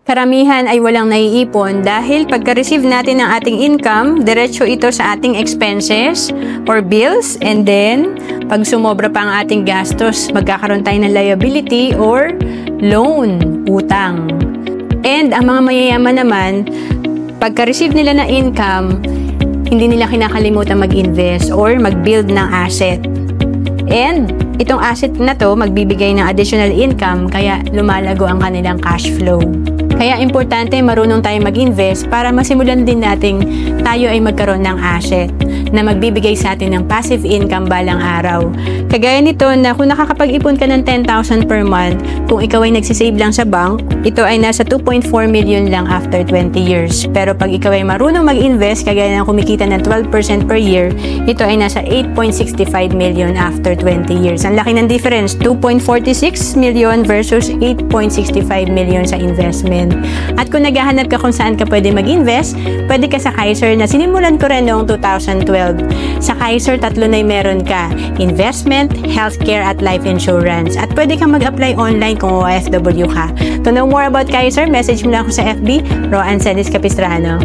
Karamihan ay walang naiipon dahil pagka-receive natin ng ating income, diretso ito sa ating expenses or bills, and then pag sumobra pa ang ating gastos, magkakaroon tayo ng liability or loan, utang. And ang mga mayayaman naman, pagka-receive nila ng income, hindi nila kinakalimutan mag-invest or mag-build ng asset. And itong asset na to magbibigay ng additional income kaya lumalago ang kanilang cash flow. Kaya importante marunong tayo mag-invest para masimulan din nating tayo ay magkaroon ng asset na magbibigay sa atin ng passive income balang araw. Kagaya nito na kung nakakapag-ipon ka ng 10,000 per month, kung ikaw ay nagsisave lang sa bank, ito ay nasa 2.4 million lang after 20 years. Pero pag ikaw ay marunong mag-invest, kagaya ng kumikita ng 12% per year, ito ay nasa 8.65 million after 20 years. Ang laki ng difference, 2.46 million versus 8.65 million sa investment. At kung naghahanap ka kung saan ka pwede mag-invest, pwede ka sa Kaiser na sinimulan ko rin noong 2012. Sa Kaiser, tatlo na meron ka: investment, healthcare, at life insurance. At pwede kang mag-apply online kung OFW ka. To know more about Kaiser, message mo lang ako sa FB, Roanne Celis Capistrano.